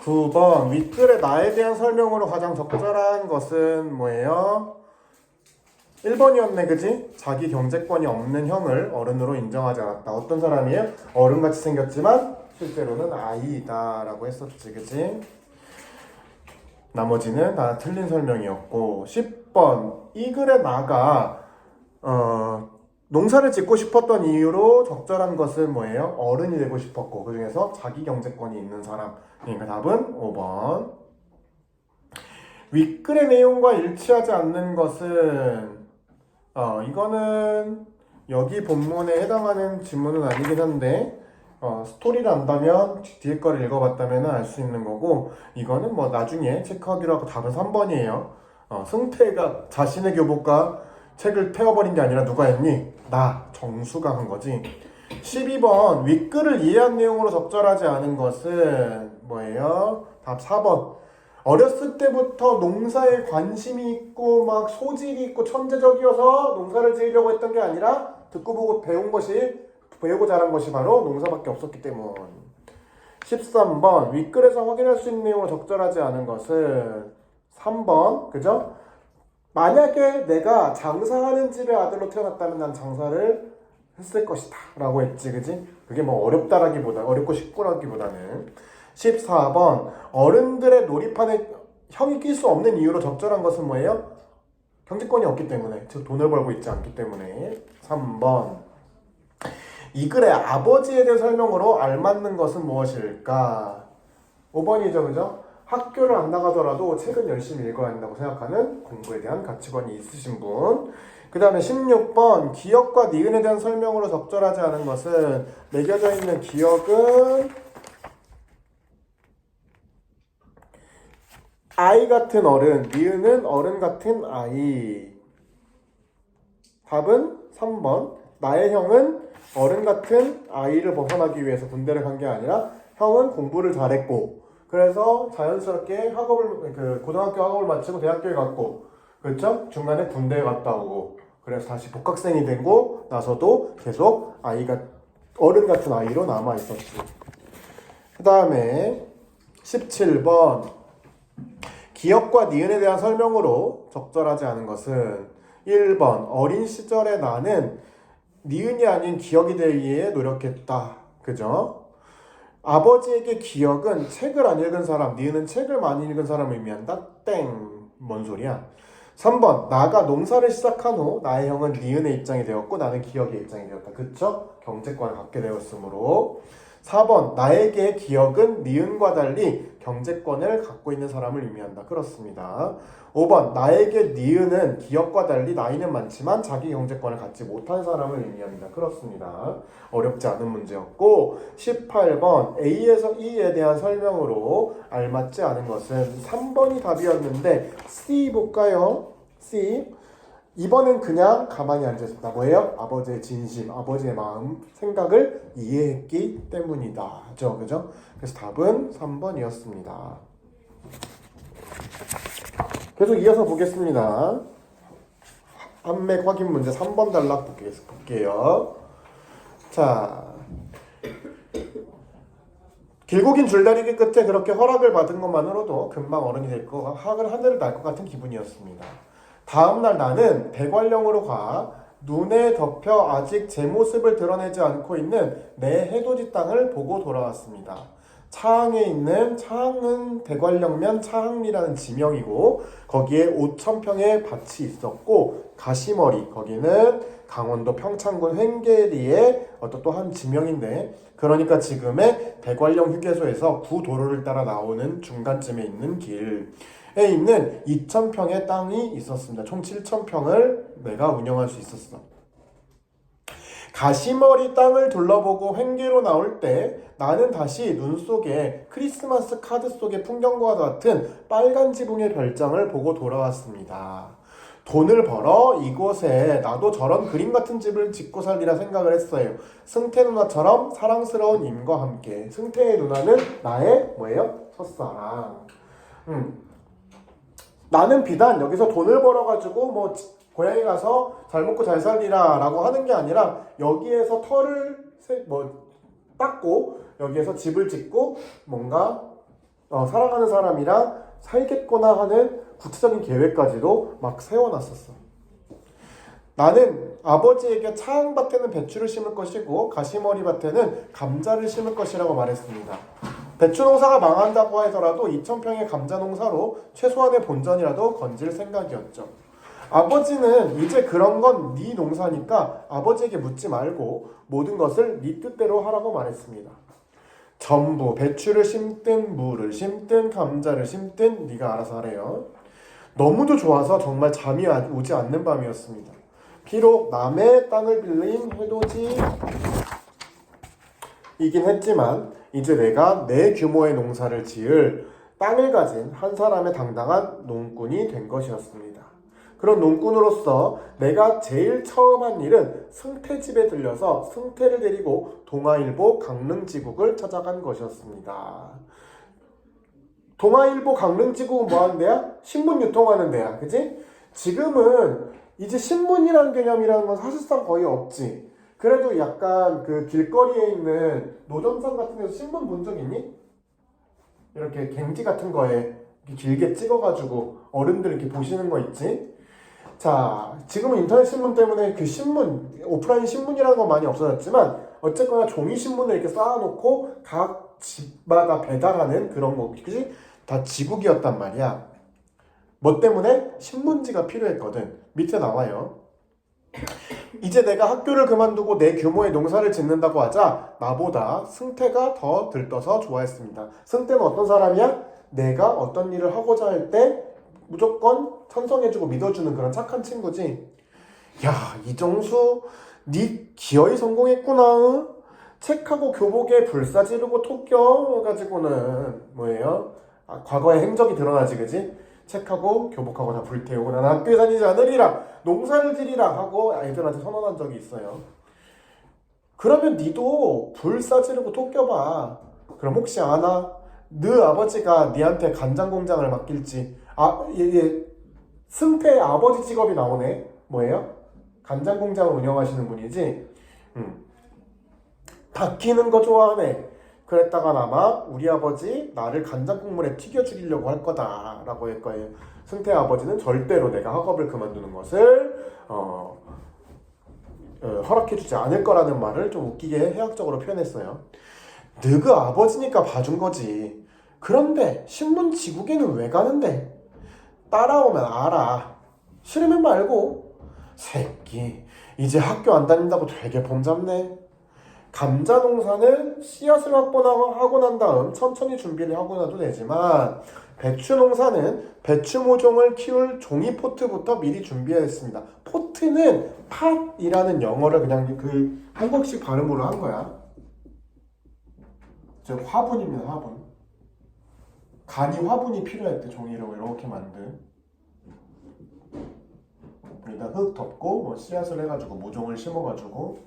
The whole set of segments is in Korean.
9번 윗글의 나에 대한 설명으로 가장 적절한 것은 뭐예요? 1번이었네, 그지? 자기 경제권이 없는 형을 어른으로 인정하지 않았다. 어떤 사람이에요? 어른같이 생겼지만 실제로는 아이이다 라고 했었지, 그지? 나머지는 다 틀린 설명이었고. 10번 이 글의 나가 농사를 짓고 싶었던 이유로 적절한 것은 뭐예요? 어른이 되고 싶었고, 그 중에서 자기 경제권이 있는 사람. 그러니까 답은 5번. 윗글의 내용과 일치하지 않는 것은 이거는 여기 본문에 해당하는 지문은 아니긴 한데 스토리를 안다면 뒤에 거를 읽어봤다면 알 수 있는 거고, 이거는 뭐 나중에 체크하기로 하고 답은 3번이에요. 승태가 자신의 교복과 책을 태워버린 게 아니라 누가 했니? 나, 정수가 한 거지. 12번 윗글을 이해한 내용으로 적절하지 않은 것은 뭐예요? 답 4번. 어렸을 때부터 농사에 관심이 있고 막 소질이 있고 천재적이어서 농사를 지으려고 했던 게 아니라 듣고 보고 배우고 자란 것이 바로 농사밖에 없었기 때문. 13번 윗글에서 확인할 수 있는 내용으로 적절하지 않은 것은 3번. 그죠? 만약에 내가 장사하는 집의 아들로 태어났다면 난 장사를 했을 것이다 라고 했지, 그지? 그게 뭐 어렵고 싶고라기보다는. 14번 어른들의 놀이판에 형이 낄 수 없는 이유로 적절한 것은 뭐예요? 경제권이 없기 때문에, 즉 돈을 벌고 있지 않기 때문에. 3번 이 글의 아버지에 대한 설명으로 알맞는 것은 무엇일까? 5번이죠, 그죠? 학교를 안 나가더라도 책은 열심히 읽어야 한다고 생각하는 공부에 대한 가치관이 있으신 분. 그 다음에 16번 기억과 니은에 대한 설명으로 적절하지 않은 것은, 매겨져 있는 기억은 아이 같은 어른, 니은은 어른 같은 아이. 답은 3번. 나의 형은 어른 같은 아이를 벗어나기 위해서 군대를 간 게 아니라 형은 공부를 잘했고, 그래서 자연스럽게 고등학교 학업을 마치고 대학교에 갔고, 그렇죠? 중간에 군대에 갔다 오고, 그래서 다시 복학생이 되고 나서도 계속 어른 같은 아이로 남아 있었지. 그 다음에 17번 기억과 니은에 대한 설명으로 적절하지 않은 것은 1번 어린 시절의 나는 니은이 아닌 기억이 되기 위해 노력했다. 그죠? 아버지에게 기억은 책을 안 읽은 사람, 니은은 책을 많이 읽은 사람을 의미한다. 땡. 뭔 소리야? 3번 나가 농사를 시작한 후 나의 형은 니은의 입장이 되었고 나는 기억의 입장이 되었다. 그쵸? 경제권을 갖게 되었으므로. 4번 나에게 기억은 니은과 달리 경제권을 갖고 있는 사람을 의미한다. 그렇습니다. 5번 나에게 니은은 기억과 달리 나이는 많지만 자기 경제권을 갖지 못한 사람을 의미합니다. 그렇습니다. 어렵지 않은 문제였고, 18번 A에서 E에 대한 설명으로 알맞지 않은 것은 3번이 답이었는데 C 볼까요? C. 2번은 그냥 가만히 앉아있었다. 뭐예요? 아버지의 진심, 아버지의 마음, 생각을 이해했기 때문이다. 그죠? 그래서 답은 3번이었습니다. 계속 이어서 보겠습니다. 한맥 확인 문제 3번 단락 볼게요. 자, 길고 긴 줄다리기 끝에 그렇게 허락을 받은 것만으로도 금방 어른이 될 거, 하늘을 날 것 같은 기분이었습니다. 다음날 나는 대관령으로 가 눈에 덮여 아직 제 모습을 드러내지 않고 있는 내 해돋이 땅을 보고 돌아왔습니다. 차항에 있는, 차항은 대관령면 차항리라는 지명이고 거기에 5,000평의 밭이 있었고, 가시머리, 거기는 강원도 평창군 횡계리의 또 한 지명인데, 그러니까 지금의 대관령 휴게소에서 구도로를 따라 나오는 중간쯤에 있는 길에 있는 2,000평의 땅이 있었습니다. 총 7,000평을 내가 운영할 수 있었어. 가시머리 땅을 둘러보고 횡계로 나올 때 나는 다시 눈 속에 크리스마스 카드 속의 풍경과 같은 빨간 지붕의 별장을 보고 돌아왔습니다. 돈을 벌어 이곳에 나도 저런 그림 같은 집을 짓고 살리라 생각을 했어요. 승태 누나처럼 사랑스러운 임과 함께. 승태의 누나는 나의 뭐예요? 첫사랑. 나는 비단 여기서 돈을 벌어가지고 뭐 고향에 가서 잘 먹고 잘 살리라 라고 하는 게 아니라, 여기에서 털을 닦고 여기에서 집을 짓고 뭔가 사랑하는 사람이랑 살겠거나 하는 구체적인 계획까지도 막 세워놨었어. 나는 아버지에게 차양밭에는 배추를 심을 것이고 가시머리밭에는 감자를 심을 것이라고 말했습니다. 배추 농사가 망한다고 하더라도 2,000평의 감자 농사로 최소한의 본전이라도 건질 생각이었죠. 아버지는 이제 그런 건 네 농사니까 아버지에게 묻지 말고 모든 것을 네 뜻대로 하라고 말했습니다. 전부 배추를 심든 무를 심든 감자를 심든 네가 알아서 하래요. 너무도 좋아서 정말 잠이 오지 않는 밤이었습니다. 비록 남의 땅을 빌린 해돋이이긴 했지만 이제 내가 내 규모의 농사를 지을 땅을 가진 한 사람의 당당한 농꾼이 된 것이었습니다. 그런 농꾼으로서 내가 제일 처음 한 일은 승태집에 들려서 승태를 데리고 동아일보 강릉지국을 찾아간 것이었습니다. 동아일보 강릉지국은 뭐 하는 데야? 신문 유통하는 데야. 그치? 지금은 이제 신문이라는 개념이라는 건 사실상 거의 없지. 그래도 약간 그 길거리에 있는 노점상 같은 데서 신문 본 적 있니? 이렇게 갱지 같은 거에 길게 찍어가지고 어른들 이렇게 보시는 거 있지? 자, 지금은 인터넷 신문 때문에 그 신문, 오프라인 신문이라는 건 많이 없어졌지만 어쨌거나 종이 신문을 이렇게 쌓아놓고 각 집마다 배달하는 그런 거, 그치? 다 지국이었단 말이야. 뭐 때문에? 신문지가 필요했거든. 밑에 나와요. 이제 내가 학교를 그만두고 내 규모의 농사를 짓는다고 하자 나보다 승태가 더 들떠서 좋아했습니다. 승태는 어떤 사람이야? 내가 어떤 일을 하고자 할 때 무조건 찬성해주고 믿어주는 그런 착한 친구지. 야, 이정수 니 기어이 성공했구나. 책하고 교복에 불사 지르고 톡 껴가지고는 뭐예요? 과거의 행적이 드러나지, 그지? 책하고 교복하고 다 불태우고 나는 학교에 다니지 않으리라, 농사를 지리라 하고 아이들한테 선언한 적이 있어요. 그러면 니도 불사 지르고 톡 껴봐. 그럼 혹시 아나? 너 아버지가 니한테 간장 공장을 맡길지. 승태의 아버지 직업이 나오네. 뭐예요? 간장 공장을 운영하시는 분이지. 닦이는 거 좋아하네. 그랬다가 아마 우리 아버지 나를 간장 국물에 튀겨 죽이려고 할 거다라고 할 거예요. 승태 아버지는 절대로 내가 학업을 그만두는 것을 허락해주지 않을 거라는 말을 좀 웃기게 해학적으로 표현했어요. 너가 아버지니까 봐준 거지. 그런데 신문 지국에는 왜 가는데? 따라오면 알아. 싫으면 말고. 새끼 이제 학교 안 다닌다고 되게 폼잡네. 감자 농사는 씨앗을 확보하고 난 다음 천천히 준비를 하고 나도 되지만 배추 농사는 배추 모종을 키울 종이 포트부터 미리 준비해야 했습니다. 포트는 팟이라는 영어를 그냥 그 한국식 발음으로 한 거야. 즉 화분입니다. 화분. 간이 화분이 필요했대. 종이로 이렇게 만든. 일단 흙 덮고 뭐 씨앗을 해가지고 모종을 심어가지고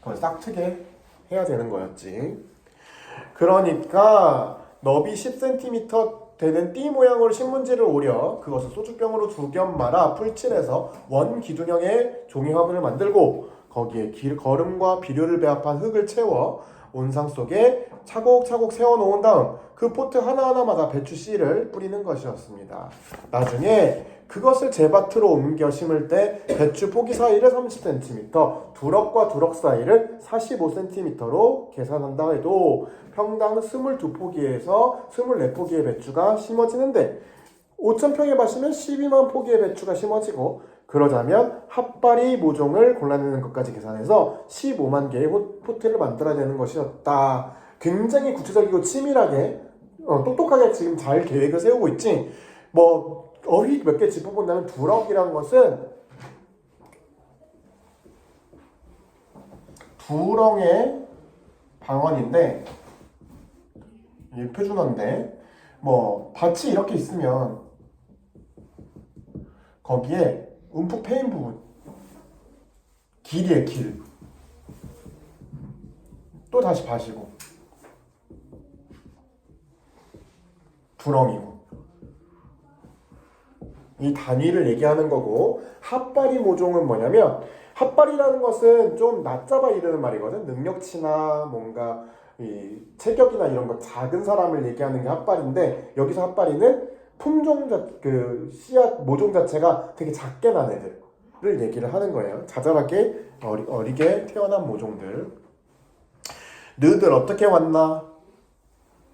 그걸 싹트게 해야 되는 거였지. 그러니까 너비 10cm 되는 띠 모양으로 신문지를 오려 그것을 소주병으로 두 겹 말아 풀칠해서 원 기둥형의 종이 화분을 만들고 거기에 거름과 비료를 배합한 흙을 채워 온상 속에 차곡차곡 세워놓은 다음 그 포트 하나하나마다 배추 씨를 뿌리는 것이었습니다. 나중에 그것을 제밭으로 옮겨 심을 때 배추 포기 사이를 30cm, 두럭과 두럭 사이를 45cm로 계산한다 해도 평당 22포기에서 24포기의 배추가 심어지는데 5,000평의 밭이면 12만 포기의 배추가 심어지고 그러자면 핫바리 모종을 골라내는 것까지 계산해서 15만 개의 포트를 만들어야 되는 것이었다. 굉장히 구체적이고 치밀하게 똑똑하게 지금 잘 계획을 세우고 있지. 뭐 어휘 몇 개 짚어본다면 두럭이란 것은 두렁의 방언인데 표준어인데 뭐 밭이 이렇게 있으면 거기에 움푹 패인 부분 길이에요. 길. 또 다시 밭이고 두렁이고 이 단위를 얘기하는 거고 핫바리 모종은 뭐냐면 핫바리라는 것은 좀 낮잡아 이르는 말이거든. 능력치나 뭔가 이 체격이나 이런 거 작은 사람을 얘기하는 게 핫바리인데 여기서 핫바리는 그 씨앗 모종 자체가 되게 작게 난 애들을 얘기를 하는 거예요. 자잘하게 어리게 태어난 모종들. 너희들 어떻게 왔나?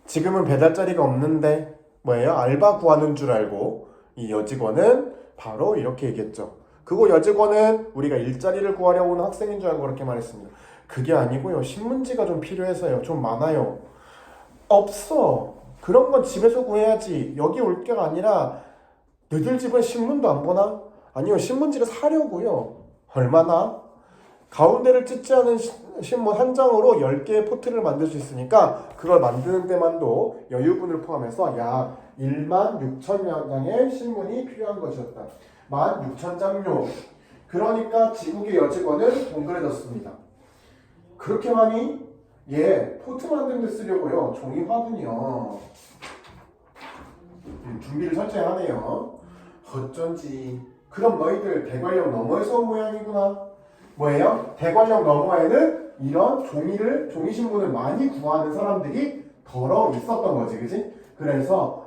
지금은 배달자리가 없는데 뭐예요? 알바 구하는 줄 알고 이 여직원은 바로 이렇게 얘기했죠. 그거 여직원은 우리가 일자리를 구하려고 오는 학생인 줄 알고 그렇게 말했습니다. 그게 아니고요. 신문지가 좀 필요해서요. 좀 많아요. 없어. 그런 건 집에서 구해야지. 여기 올 게가 아니라 너희들 집은 신문도 안 보나? 아니요. 신문지를 사려고요. 얼마나? 가운데를 찢지 않은 신문 한 장으로 10개의 포트를 만들 수 있으니까 그걸 만드는 데만도 여유분을 포함해서 약 16,000장의 신문이 필요한 것이었다. 16,000장요. 그러니까 지국의 여직원은 동그래졌습니다. 그렇게 많이? 예, 포트 만드는 데 쓰려고요. 종이 화분이요. 준비를 철저히 하네요. 어쩐지. 그럼 너희들 대관령 너머에서 온 모양이구나. 뭐예요? 대관령 너머에는 이런 종이 신문을 많이 구하는 사람들이 덜어 있었던 거지, 그지? 그래서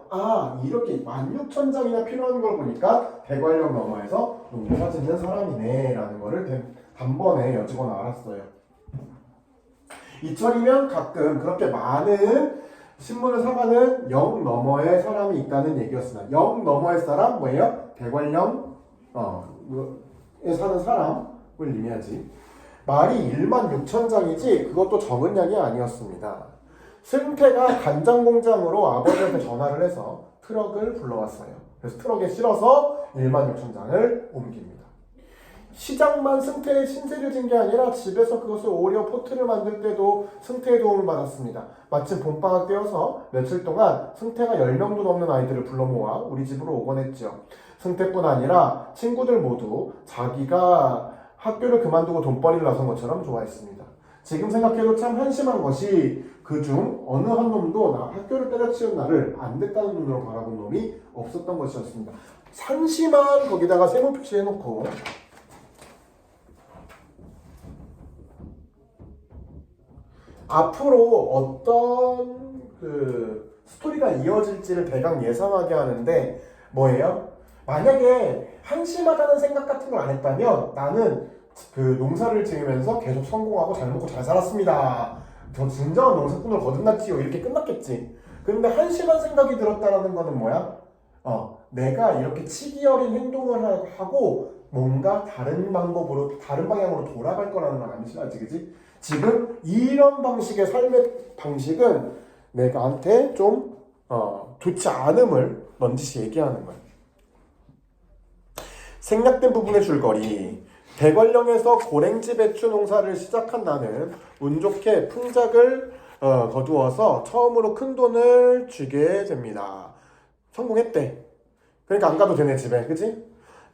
이렇게 16,000장이나 필요한 걸 보니까 대관령 너머에서 농사 짓는 사람이네 라는 거를 단번에 여직원 알았어요. 이철이면 가끔 그렇게 많은 신문을 사가는 영 너머의 사람이 있다는 얘기였습니다. 영 너머의 사람 뭐예요? 대관령에 사는 사람을 의미하지. 말이 16,000장이지 그것도 적은 양이 아니었습니다. 승태가 간장 공장으로 아버지한테 전화를 해서 트럭을 불러왔어요. 그래서 트럭에 실어서 16,000장을 옮깁니다. 시장만 승태의 신세를 진 게 아니라 집에서 그것을 오려 포트를 만들 때도 승태의 도움을 받았습니다. 마침 봄방학 때여서 며칠 동안 승태가 10명도 넘는 아이들을 불러 모아 우리 집으로 오곤 했죠. 승태뿐 아니라 친구들 모두 자기가 학교를 그만두고 돈벌이를 나선 것처럼 좋아했습니다. 지금 생각해도 참 한심한 것이 그중 어느 한 놈도 학교를 때려치운 나를 안 됐다는 눈으로 바라본 놈이 없었던 것이었습니다. 한심한 거기다가 세모 표시해놓고 앞으로 어떤 스토리가 이어질지를 대강 예상하게 하는데 뭐예요? 만약에 한심하다는 생각 같은 걸 안 했다면 나는 농사를 지으면서 계속 성공하고 잘 먹고 잘 살았습니다. 저 진정한 농사꾼을 거듭났지요. 이렇게 끝났겠지. 그런데 한심한 생각이 들었다는 거는 뭐야? 내가 이렇게 치기 어린 행동을 하고 뭔가 다른 방법으로 다른 방향으로 돌아갈 거라는 걸 암시하지, 그지? 지금 이런 방식의 삶의 방식은 내가한테 좀 좋지 않음을 넌지시 얘기하는 거야. 생략된 부분의 줄거리. 대관령에서 고랭지 배추 농사를 시작한 나는 운 좋게 풍작을 거두어서 처음으로 큰 돈을 쥐게 됩니다. 성공했대. 그러니까 안 가도 되네 집에, 그치?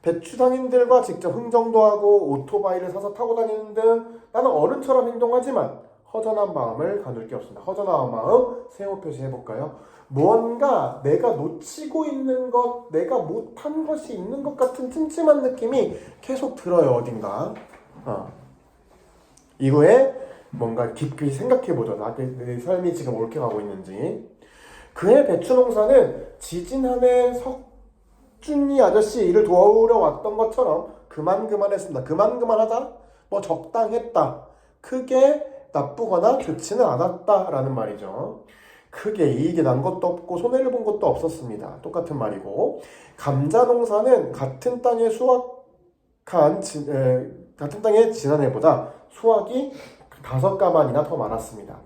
배추 상인들과 직접 흥정도 하고 오토바이를 사서 타고 다니는 등 나는 어른처럼 행동하지만 허전한 마음을 가눌 게 없습니다. 허전한 마음 세모 표시해볼까요? 무언가 내가 놓치고 있는 것, 내가 못한 것이 있는 것 같은 찜찜한 느낌이 계속 들어요, 어딘가. 이후에 뭔가 깊이 생각해보죠. 내 삶이 지금 옳게 가고 있는지. 그의 배추 농사는 지진 한 해 석준이 아저씨 일을 도우러 왔던 것처럼 그만했습니다. 그만하다? 뭐 적당했다. 크게 나쁘거나 좋지는 않았다라는 말이죠. 크게 이익이 난 것도 없고 손해를 본 것도 없었습니다. 똑같은 말이고, 감자 농사는 같은 땅의 지난해보다 수확이 5가만이나 더 많았습니다.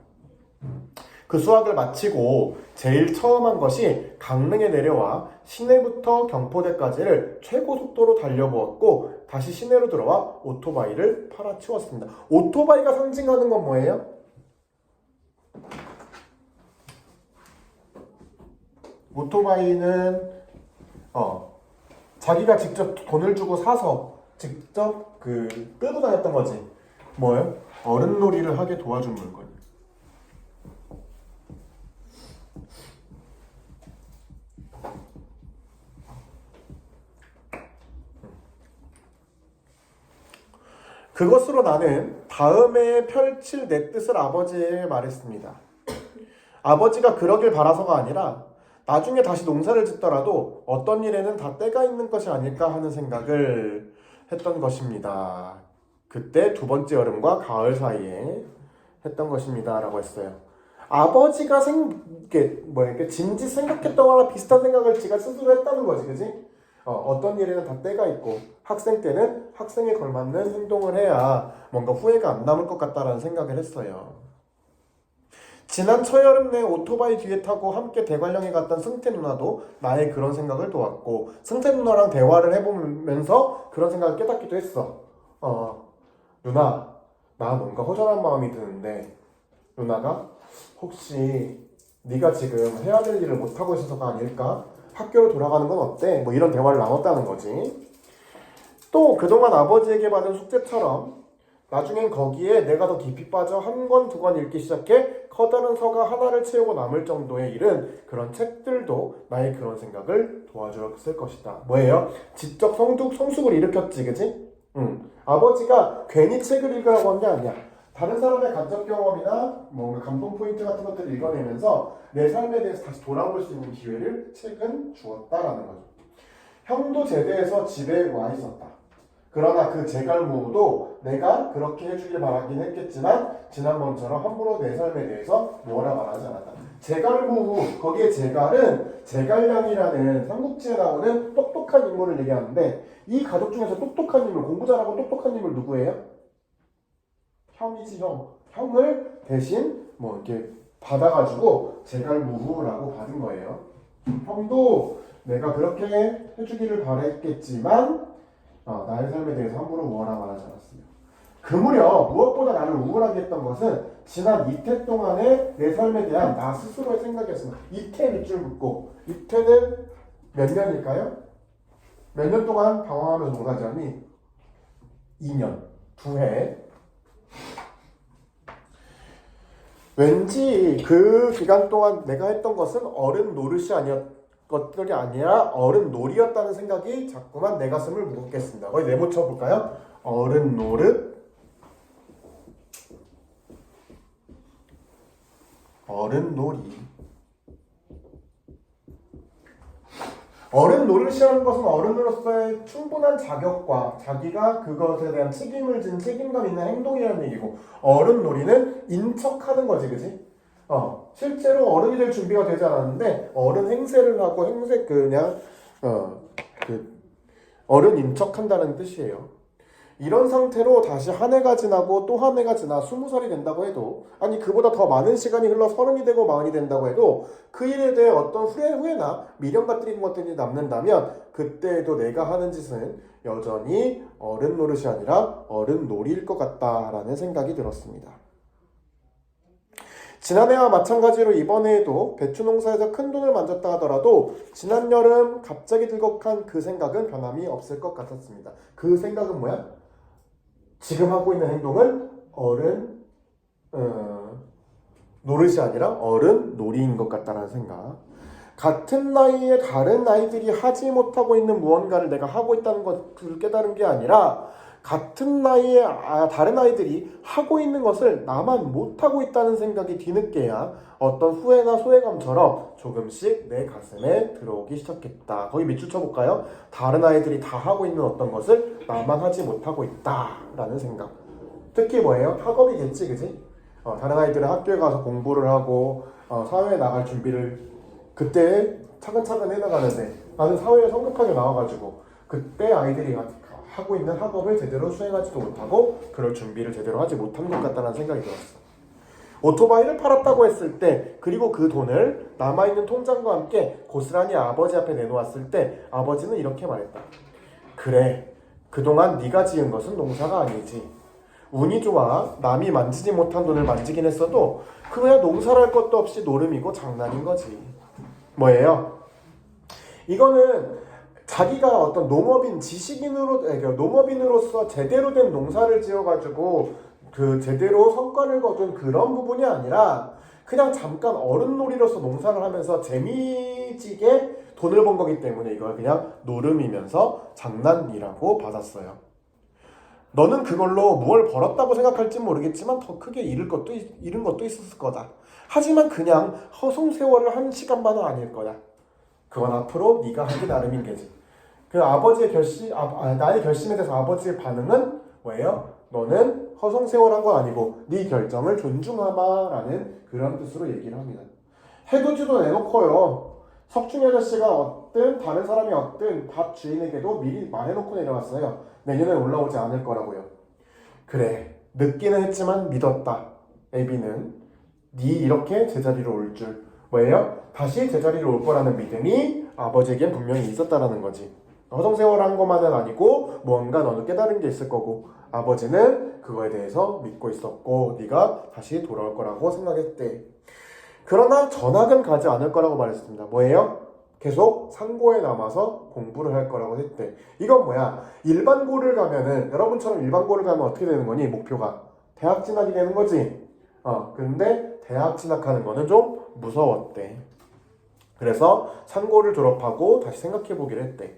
그 수확을 마치고 제일 처음 한 것이 강릉에 내려와 시내부터 경포대까지를 최고 속도로 달려보았고 다시 시내로 들어와 오토바이를 팔아치웠습니다. 오토바이가 상징하는 건 뭐예요? 오토바이는 자기가 직접 돈을 주고 사서 직접 끌고 다녔던 거지. 뭐예요? 어른놀이를 하게 도와준 물건. 그것으로 나는 다음에 펼칠 내 뜻을 아버지에게 말했습니다. 아버지가 그러길 바라서가 아니라 나중에 다시 농사를 짓더라도 어떤 일에는 다 때가 있는 것이 아닐까 하는 생각을 했던 것입니다. 그때 두 번째 여름과 가을 사이에 했던 것입니다. 라고 했어요. 아버지가 짐짓 생각했던 거랑 비슷한 생각을 지가 스스로 했다는 거지, 그지? 어떤 일에는 다 때가 있고 학생 때는 학생에 걸맞는 행동을 해야 뭔가 후회가 안 남을 것 같다라는 생각을 했어요. 지난 초여름 내 오토바이 뒤에 타고 함께 대관령에 갔던 승태 누나도 나의 그런 생각을 도왔고 승태 누나랑 대화를 해보면서 그런 생각을 깨닫기도 했어. 누나, 나 뭔가 허전한 마음이 드는데 누나가 혹시 네가 지금 해야 될 일을 못하고 있어서가 아닐까? 학교로 돌아가는 건 어때? 뭐 이런 대화를 나눴다는 거지. 또 그동안 아버지에게 받은 숙제처럼 나중엔 거기에 내가 더 깊이 빠져 한 권, 두 권 읽기 시작해 커다란 서가 하나를 채우고 남을 정도의 일은 그런 책들도 나의 그런 생각을 도와줬을 것이다. 뭐예요? 지적 성숙을 일으켰지, 그지? 아버지가 괜히 책을 읽으라고 한 게 아니야. 다른 사람의 간접 경험이나 뭔가 감동 포인트 같은 것들을 읽어내면서 내 삶에 대해서 다시 돌아볼 수 있는 기회를 책은 주었다라는 거죠. 형도 제대해서 집에 와 있었다. 그러나 그 제갈무도 내가 그렇게 해주길 바라긴 했겠지만 지난번처럼 함부로 내 삶에 대해서 뭐라 말하지 않았다. 제갈무, 거기에 제갈은 제갈량이라는 삼국지에 나오는 똑똑한 인물을 얘기하는데 이 가족 중에서 똑똑한 인물, 공부 잘하고 똑똑한 인물 누구예요? 형이지, 형. 형을 대신 이렇게 받아가지고 제갈무후라고 받은 거예요. 형도 내가 그렇게 해주기를 바랬겠지만 나의 삶에 대해서 함부로 뭐라 말하지 않았어요. 그 무렵 무엇보다 나를 우울하게 했던 것은 지난 이태 동안의 내 삶에 대한 나 스스로의 생각이었습니다. 이태 밑줄 긋고 이태는 몇 년일까요? 몇 년 동안 방황하면서 농사지었니? 2년, 2해. 왠지 그 기간 동안 내가 했던 것은 어른 노릇이 것들이 아니라 어른 놀이였다는 생각이 자꾸만 내 가슴을 무겁게 했습니다. 거기 네모 쳐볼까요? 어른 노릇, 어른 놀이. 어른 노릇이라는 것은 어른으로서의 충분한 자격과 자기가 그것에 대한 책임을 진 책임감 있는 행동이라는 얘기고 어른 놀이는 인척하는 거지, 그지? 실제로 어른이 될 준비가 되지 않았는데 어른 행세를 하고 어른 인척한다는 뜻이에요. 이런 상태로 다시 한 해가 지나고 또 한 해가 지나 20살이 된다고 해도 아니 그보다 더 많은 시간이 흘러 30이 되고 40이 된다고 해도 그 일에 대해 어떤 후회나 미련 같은 것들이 남는다면 그때에도 내가 하는 짓은 여전히 어른 노릇이 아니라 어른 놀이일 것 같다라는 생각이 들었습니다. 지난해와 마찬가지로 이번해에도 배추 농사에서 큰 돈을 만졌다 하더라도 지난 여름 갑자기 들컥한 그 생각은 변함이 없을 것 같았습니다. 그 생각은 뭐야? 지금 하고 있는 행동은 어른 노릇이 아니라 어른 놀이인 것 같다는 생각. 같은 나이에 다른 아이들이 하지 못하고 있는 무언가를 내가 하고 있다는 것을 깨달은 게 아니라 같은 나이에 다른 아이들이 하고 있는 것을 나만 못하고 있다는 생각이 뒤늦게야 어떤 후회나 소외감처럼 조금씩 내 가슴에 들어오기 시작했다. 거기 밑줄 쳐볼까요? 다른 아이들이 다 하고 있는 어떤 것을 나만 하지 못하고 있다라는 생각. 특히 뭐예요? 학업이겠지, 그지? 다른 아이들은 학교에 가서 공부를 하고 사회에 나갈 준비를 그때 차근차근 해나가는데 나는 사회에 성급하게 나와가지고 그때 아이들이 하고 있는 학업을 제대로 수행하지도 못하고 그럴 준비를 제대로 하지 못한 것 같다는 생각이 들었어. 오토바이를 팔았다고 했을 때 그리고 그 돈을 남아있는 통장과 함께 고스란히 아버지 앞에 내놓았을 때 아버지는 이렇게 말했다. 그래, 그동안 네가 지은 것은 농사가 아니지. 운이 좋아 남이 만지지 못한 돈을 만지긴 했어도 그냥 농사를 할 것도 없이 노름이고 장난인 거지. 뭐예요? 이거는 자기가 어떤 농업인으로서 제대로 된 농사를 지어가지고 그 제대로 성과를 거둔 그런 부분이 아니라 그냥 잠깐 어른놀이로서 농사를 하면서 재미지게 돈을 번 거기 때문에 이걸 그냥 노름이면서 장난이라고 받았어요. 너는 그걸로 뭘 벌었다고 생각할지 모르겠지만 더 크게 잃은 것도 있었을 거다. 하지만 그냥 허송세월을 한 시간만은 아닐 거야. 그건 앞으로 네가 하기 나름인 게지. 그 아버지의 나의 결심에 대해서 아버지의 반응은 뭐예요? 너는 허송세월한 건 아니고 네 결정을 존중하마라는 그런 뜻으로 얘기를 합니다. 해돋이도 내놓고요. 석중이 아저씨가 어떤 다른 사람이 어떤 밥 주인에게도 미리 말해놓고 내려왔어요. 내년에 올라오지 않을 거라고요. 그래, 늦기는 했지만 믿었다. 애비는 네 이렇게 제자리로 올 줄. 뭐예요? 다시 제자리로 올 거라는 믿음이 아버지에겐 분명히 있었다라는 거지. 허송세월한 것만은 아니고 무언가 너는 깨달은 게 있을 거고 아버지는 그거에 대해서 믿고 있었고 네가 다시 돌아올 거라고 생각했대. 그러나 전학은 가지 않을 거라고 말했습니다. 뭐예요? 계속 상고에 남아서 공부를 할 거라고 했대. 이건 뭐야? 일반고를 가면은 여러분처럼 일반고를 가면 어떻게 되는 거니? 목표가 대학 진학이 되는 거지. 근데 대학 진학하는 거는 좀 무서웠대. 그래서 상고를 졸업하고 다시 생각해 보기로 했대.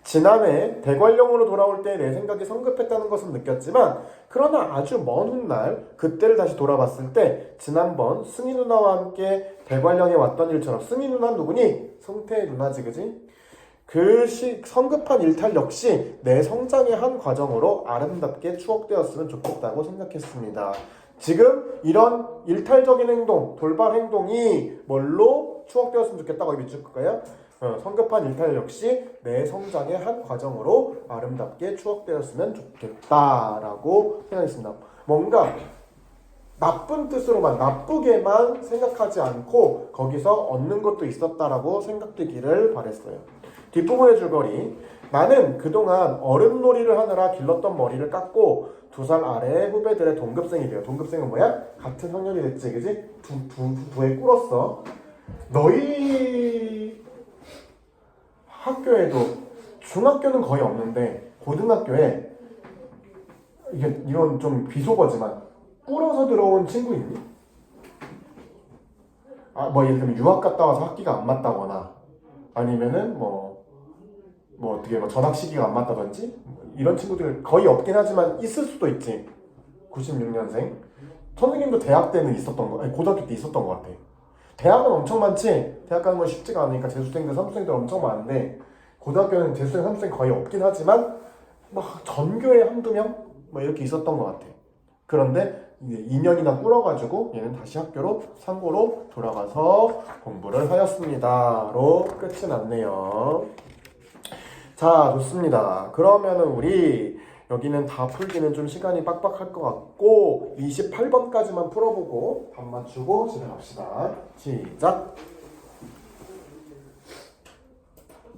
지난해 대관령으로 돌아올 때 내 생각이 성급했다는 것은 느꼈지만 그러나 아주 먼 훗날 그때를 다시 돌아봤을 때 지난번 승희 누나와 함께 대관령에 왔던 일처럼 승희 누나는 누구니? 송태의 누나지 그지? 그 성급한 일탈 역시 내 성장의 한 과정으로 아름답게 추억되었으면 좋겠다고 생각했습니다. 지금 이런 일탈적인 행동, 돌발 행동이 뭘로 추억되었으면 좋겠다고 밑줄 거예요? 성급한 일탈 역시 내 성장의 한 과정으로 아름답게 추억되었으면 좋겠다라고 생각했습니다. 뭔가 나쁜 뜻으로만 나쁘게만 생각하지 않고 거기서 얻는 것도 있었다라고 생각되기를 바랬어요. 뒷부분의 줄거리. 나는 그동안 어른놀이를 하느라 길렀던 머리를 깎고 2살 아래의 후배들의 동급생이 돼요. 동급생은 뭐야? 같은 학년이 됐지 그지? 두에 꿇었어. 너희 학교에도 중학교는 거의 없는데 고등학교에 이건 좀 비속어지만 꿇어서 들어온 친구 있니? 뭐 예를 들면 유학 갔다 와서 학기가 안 맞다거나 아니면은 어떻게 전학 시기가 안 맞다든지 이런 친구들 거의 없긴 하지만 있을 수도 있지. 96년생 선생님도 대학 때는 고등학교 때 있었던 것 같아. 대학은 엄청 많지. 대학 가는 건 쉽지가 않으니까 재수생들, 삼수생들 엄청 많은데 고등학교는 재수생, 삼수생 거의 없긴 하지만 전교에 한두 명 이렇게 있었던 것 같아. 그런데 이제 2년이나 꿇어가지고 얘는 다시 학교로 상고로 돌아가서 공부를 하였습니다로 끝이 났네요. 자, 좋습니다. 그러면은 우리 여기는 다 풀기는 좀 시간이 빡빡할 것 같고 28번까지만 풀어보고 답 맞추고 집에 갑시다. 시작!